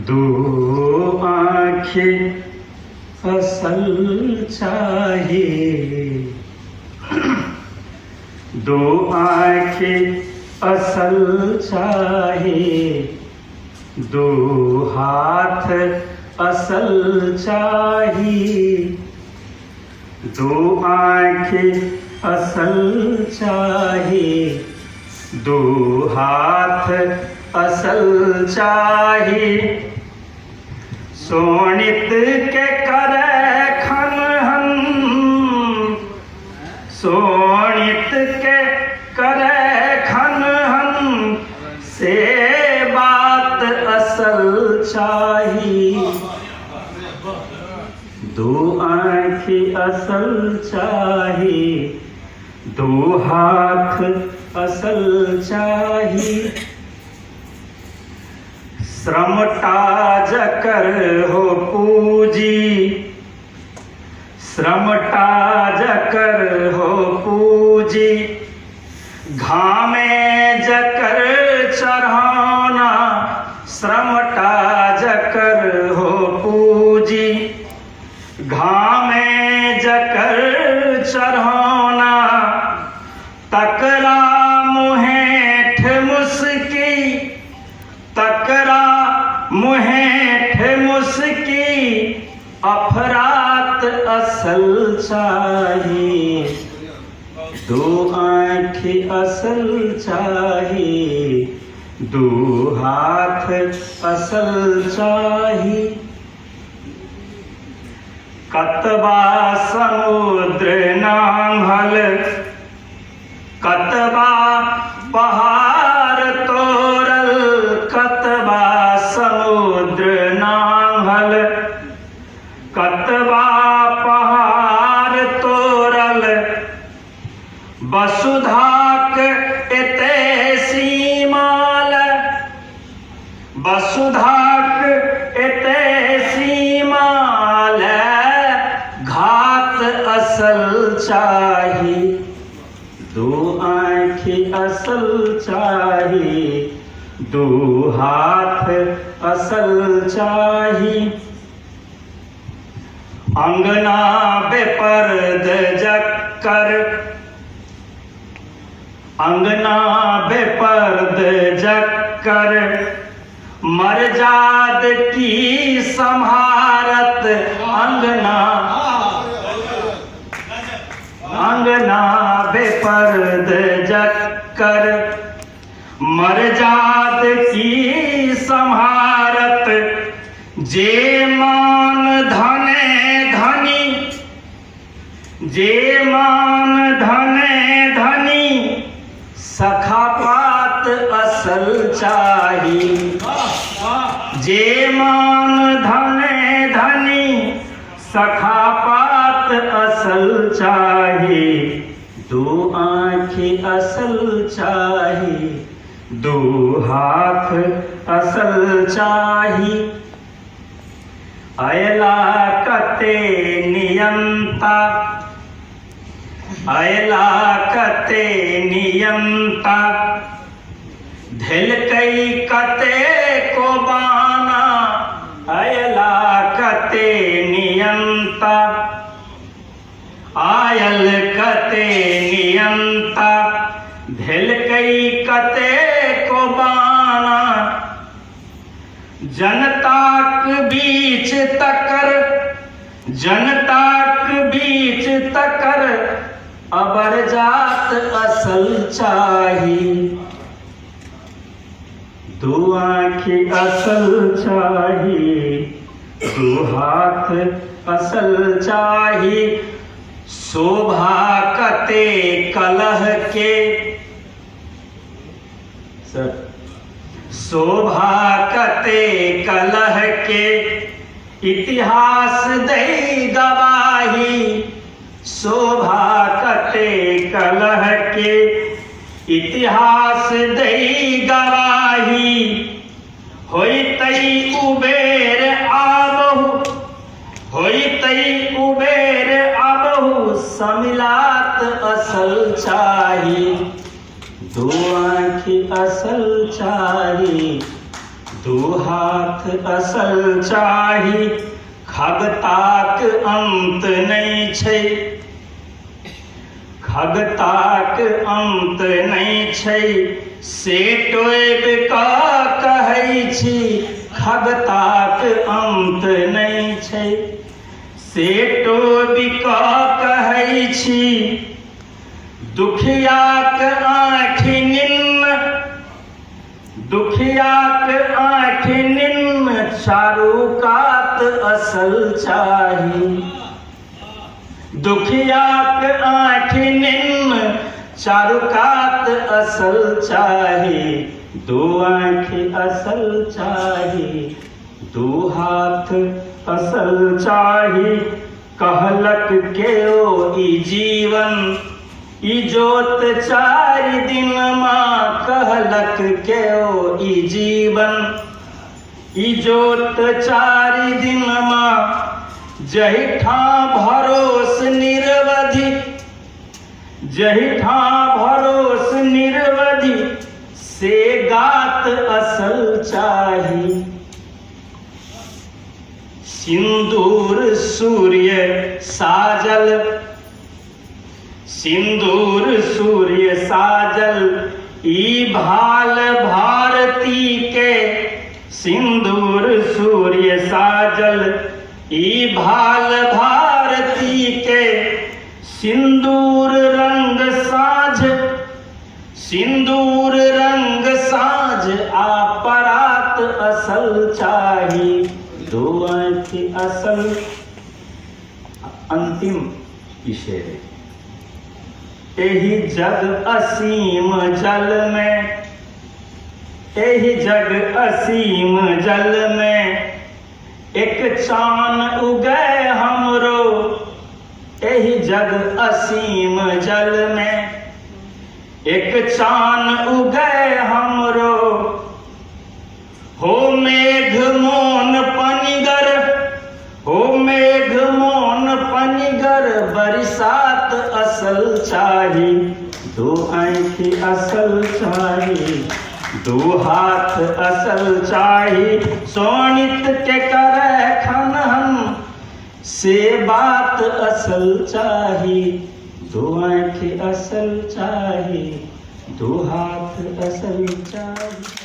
दो आंखें असल चाहिए, दो आंखें असल चाहिए, दो हाथ असल चाहिए, दो आंखें असल चाहिए, दो हाथ असल चाहिए। सोनित के करे खन हन, सोनित के करे खन हन, से बात असल चाहिए। दो आंखें असल चाहिए, दो हाथ असल चाहिए। श्रम ताज कर हो पूजी, श्रम ताज कर हो पूजी, घामे जकर चढ़ाना, श्रम ताज कर हो पूजी, घामे जकर चढ़ाना, तकरा मुहेठ मुस्की, तकरा मुहेठ मुस्की, अफरात असल चाहिए। दो आंखें असल चाहिए, दो हाथ असल चाहिए। कतबा समुद्र नांगल, कतबा पहाड़ तोरल, कतबा समुद्र नांगल, कतबा पहाड़ तोरल, वसुधाक एते सीमाल, वसुधाक एते सीमाल, घात असल चाहिए। दो आंखें असल चाहिए, दो हाथ असल चाहिए। अंगना बेपर्द जक्कर, अंगना बेपर्द जक्कर, मर्जाद की संहारत, अंगना अंगना बेपर्द जक्कर, मर्जाद की संहारत, जे मान धने धनी, जे मान धने धनी, सखापात असल चाहिए। जे मान धने धनी, सखापात असल चाहिए। दो आंखें असल चाहिए, दो हाथ असल चाहिए। अयला कते नियंता, अयला कते नियंता, धिलकई कते को बाना, अयला कते नियंता, आयल कते नियंता, धिलकई कते को बाना, जनताक बीच तकर, जनताक बीच तकर, अबर जात असल चाहिए। दो आंखें असल चाहिए, दो हाथ असल चाहिए। शोभा कते कलह के, सर शोभा कते कलह के, इतिहास दई गवाही, शोभा कते कलह के, इतिहास दई गवाही। होइतई उबेर आबहु, होइतई उबेर आबहु, समिलात असल चाही, दो आँखी असल चाही, दो हाथ असल चाही, खगताक अंत नहीं छै, खगताक अंत नहीं छै, से टोएब का कहै छी, खगताक अंत नहीं छै, से टोएब का कहै छी, दुखियाक आँखि निन्न, दुखियाक आँखि निन्न, चारू कात असल चाही, दुखियाक आँखि निन्न, चारू कात असल चाही, दो आँखि असल चाही, दो हाथ असल चाही, कहलक केओ ई जीवन, ई जोत चारि दिन माँ, कहलक केओ ई जीवन, ई जोत चारि दिन माँ, जहिठां भरोस निरवधि, जहिठां भरोस निरवधि, से गात असल चाही, सिंदूर सूर्य साजल, सिंदूर सूर्य साजल, ई भाल भारती के, सिंदूर सूर्य साजल, ई भाल भारती के, सिंदूर रंग साझ, सिंदूर रंग साझ, आपरात असल चाही, दो आँखि असल। अंतिम विषय, एहि जग असीम जल में, एहि जग असीम जल में, एक चान उगए हमरो, एहि जग असीम जल में, एक चान उगए हमरो, हो मेघ मोन पनिगर, हो मेघ मोन पनिगर, बरसात असल चाही, दो आँखि असल चाही, दो हाथ असल चाही, सोनित के करे खनहन, से बात असल चाही, दो आँखि असल चाही, दो हाथ असल चाही।